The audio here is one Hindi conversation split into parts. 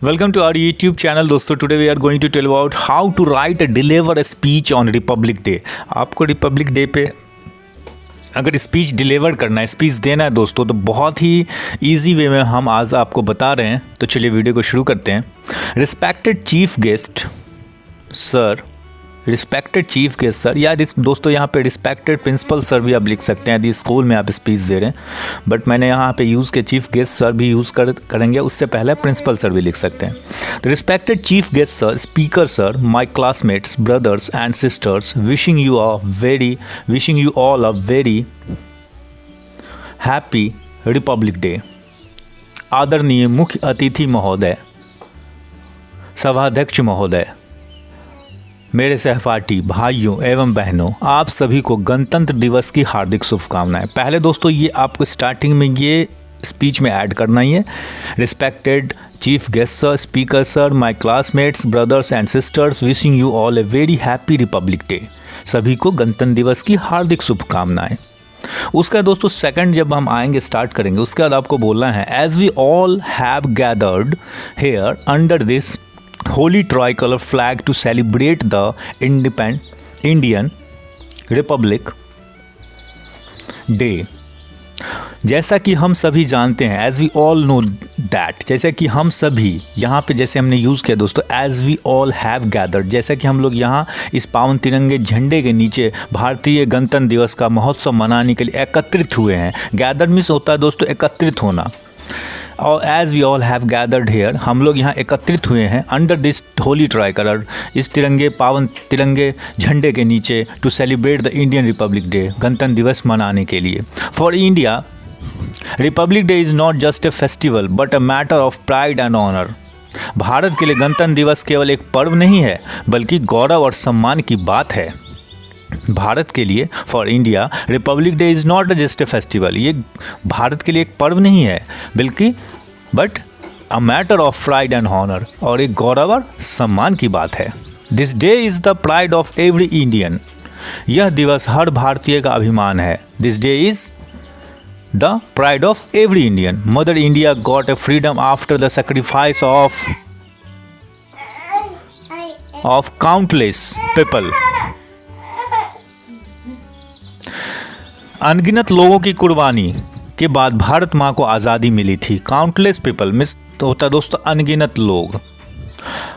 Welcome to our YouTube channel दोस्तों। Today we are going to tell about how to write a deliver a speech on republic day. आपको रिपब्लिक डे पे अगर स्पीच डिलीवर करना है, स्पीच देना है दोस्तों, तो बहुत ही इजी वे में हम आज आपको बता रहे हैं। तो चलिए वीडियो को शुरू करते हैं। Respected chief guest sir, respected chief guest sir, या दोस्तों यहाँ पे रिस्पेक्टेड प्रिंसिपल सर भी आप लिख सकते हैं यदि स्कूल में आप स्पीच दे रहे हैं, बट मैंने यहाँ पे यूज़ के चीफ गेस्ट सर भी यूज़ करेंगे, उससे पहले प्रिंसिपल सर भी लिख सकते हैं। तो respected chief guest sir, speaker sir, my classmates, brothers and sisters, wishing you all a very happy Republic day. आदरणीय मुख्य अतिथि महोदय, सभाध्यक्ष महोदय, मेरे सहपाठी भाइयों एवं बहनों, आप सभी को गणतंत्र दिवस की हार्दिक शुभकामनाएं। पहले दोस्तों ये आपको स्टार्टिंग में ये स्पीच में ऐड करना ही है। Respected chief guest sir, speaker sir, my classmates, brothers and sisters, wishing you all a very happy Republic day. सभी को गणतंत्र दिवस की हार्दिक शुभकामनाएं। उसका दोस्तों सेकंड जब हम आएंगे स्टार्ट करेंगे, उसके बाद आपको बोलना है as we all have gathered here under this holy tricolor flag to celebrate the Indian Republic Day। जैसा कि हम सभी जानते हैं, as we all know that, जैसा कि हम सभी यहाँ पे जैसे हमने यूज़ किया दोस्तों, as we all have gathered, जैसा कि हम लोग यहाँ इस पावन तिरंगे झंडे के नीचे भारतीय गणतंत्र दिवस का महोत्सव मनाने के लिए एकत्रित हुए हैं। गैदर मीन्स होता है दोस्तों एकत्रित होना, और as we all have gathered here, हम लोग यहाँ एकत्रित हुए हैं अंडर दिस होली ट्राइकलर, इस तिरंगे पावन तिरंगे झंडे के नीचे, to celebrate the Indian republic day, गणतंत्र दिवस मनाने के लिए। For India republic day is not just a festival but a matter of pride and honour. Bharat के लिए गणतंत्र दिवस केवल एक पर्व नहीं है बल्कि गौरव और सम्मान की बात है। भारत के लिए for India republic day is not just a festival, ये भारत के लिए एक पर्व नहीं है बल्कि but a matter of pride and honour, और एक गौरव और सम्मान की बात है। This day is the pride of every Indian, यह दिवस हर भारतीय का अभिमान है। This day is the pride of every Indian. Mother India got a freedom after the sacrifice of countless people. अनगिनत लोगों की कुर्बानी के बाद भारत माँ को आज़ादी मिली थी। काउंटलेस पीपल मिस तो होता है दोस्तों अनगिनत लोग।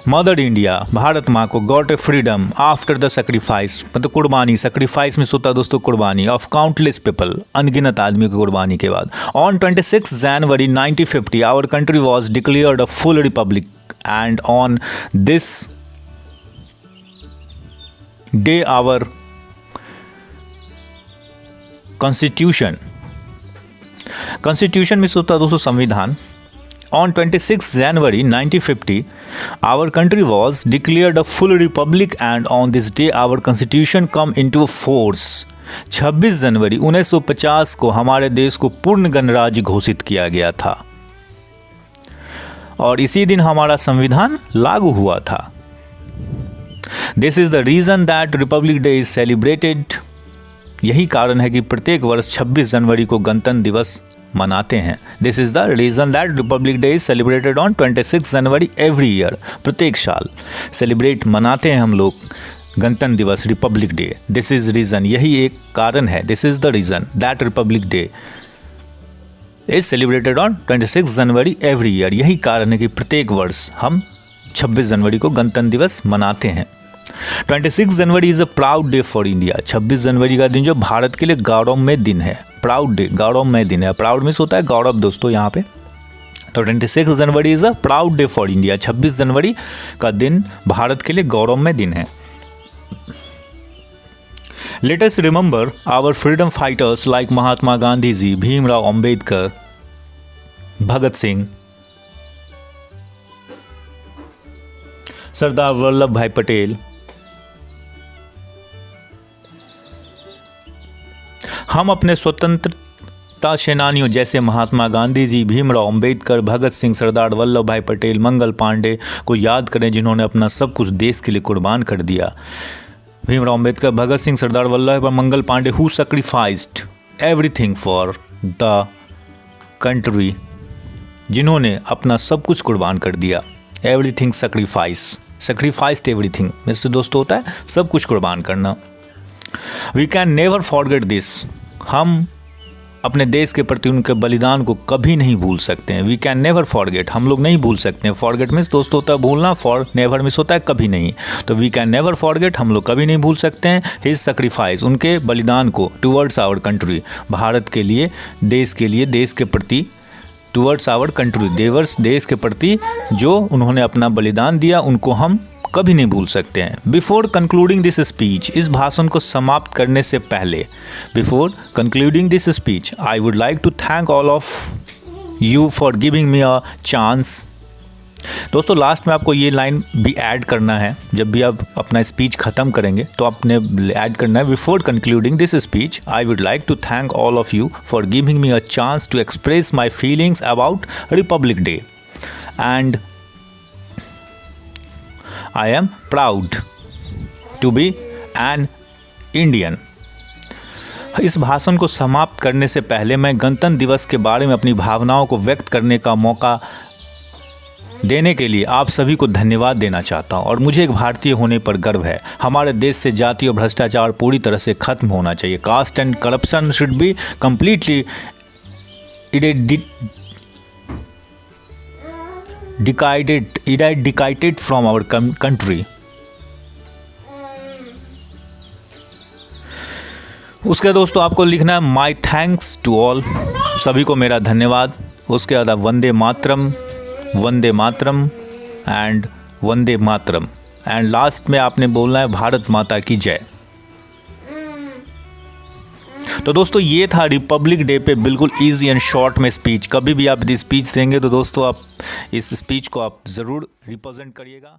मदर इंडिया भारत माँ को got a freedom after the sacrifice, मतलब कुर्बानी, सेक्रीफाइस मिस होता है दोस्तों कुर्बानी, ऑफ काउंटलेस पीपल, अनगिनत आदमी की कुर्बानी के बाद। On 26 January 1950 our country was declared a full republic, and on this day our constitution में होता है दोस्तों संविधान। On 26 January 1950 our country was declared a full republic, and on this day our constitution come into force. 26 जनवरी 1950 को हमारे देश को पूर्ण गणराज्य घोषित किया गया था और इसी दिन हमारा संविधान लागू हुआ था। This is the reason that republic day is celebrated, यही कारण है कि प्रत्येक वर्ष 26 जनवरी को गणतंत्र दिवस मनाते हैं। This is the reason that republic day is celebrated on 26 January every year. प्रत्येक साल सेलिब्रेट मनाते हैं हम लोग गणतंत्र दिवस, Republic day. This is reason, यही एक कारण है। This is the reason that republic day is celebrated on 26 January every year. यही कारण है कि प्रत्येक वर्ष हम 26 जनवरी को गणतंत्र दिवस मनाते हैं। 26 January is a proud day for India. 26 जनवरी का दिन जो भारत के लिए गौरवमय दिन है, प्राउड डे, गौरवमय दिन है। प्राउड मीन्स होता है गौरव दोस्तों यहाँ पे। तो 26 January is a proud day for India. 26 जनवरी का दिन भारत के लिए गौरवमय दिन है। Let us remember our freedom fighters like Mahatma Gandhi ji, Bhimrao Ambedkar, Bhagat Singh, Sardar Vallabh Bhai Patel. हम अपने स्वतंत्रता सेनानियों जैसे महात्मा गांधी जी, भीमराव अंबेडकर, भगत सिंह, सरदार वल्लभ भाई पटेल, मंगल पांडे को याद करें जिन्होंने अपना सब कुछ देश के लिए कुर्बान कर दिया। Bhimrao Ambedkar, Bhagat Singh, Sardar Vallabh Bhai, Mangal Pandey, who sacrificed everything for the country, जिन्होंने अपना सब कुछ कुर्बान कर दिया। एवरीथिंग सेक्रीफाइस्ड एवरीथिंग, इससे दोस्तों होता है सब कुछ कुर्बान करना। We can never forget this, हम अपने देश के प्रति उनके बलिदान को कभी नहीं भूल सकते हैं। वी कैन नेवर फॉरगेट, हम लोग नहीं भूल सकते हैं। फॉरगेट मीन्स दोस्तों होता है भूलना, फॉर नेवर मीन्स होता है कभी नहीं। तो वी कैन नेवर फॉरगेट, हम लोग कभी नहीं भूल सकते हैं हिज सेक्रीफाइस, उनके बलिदान को, टूवर्ड्स आवर कंट्री, भारत के लिए, देश के प्रति, टूवर्ड्स आवर कंट्री, देश के प्रति जो उन्होंने अपना बलिदान दिया, उनको हम कभी नहीं भूल सकते हैं। बिफोर कंक्लूडिंग दिस स्पीच, इस भाषण को समाप्त करने से पहले, before concluding this speech, I would like to thank all of you for giving me a chance. दोस्तों लास्ट में आपको ये लाइन भी ऐड करना है, जब भी आप अपना स्पीच ख़त्म करेंगे तो आपने ऐड करना है, before concluding this speech I would like to thank all of you for giving me a chance to express my feelings about republic day and I am proud to be an Indian। इस भाषण को समाप्त करने से पहले मैं गणतंत्र दिवस के बारे में अपनी भावनाओं को व्यक्त करने का मौका देने के लिए आप सभी को धन्यवाद देना चाहता हूं और मुझे एक भारतीय होने पर गर्व है। हमारे देश से जाति और भ्रष्टाचार पूरी तरह से खत्म होना चाहिए। Caste and corruption should be completely eradicated from our country। उसके दोस्तों आपको लिखना है माई थैंक्स टू ऑल, सभी को मेरा धन्यवाद। उसके बाद Vande Mataram and Vande Mataram and last में आपने बोलना है भारत माता की जय। तो दोस्तों ये था रिपब्लिक डे पे बिल्कुल इजी एंड शॉर्ट में स्पीच। कभी भी आप यदि स्पीच देंगे तो दोस्तों आप इस स्पीच को आप ज़रूर रिप्रेजेंट करिएगा।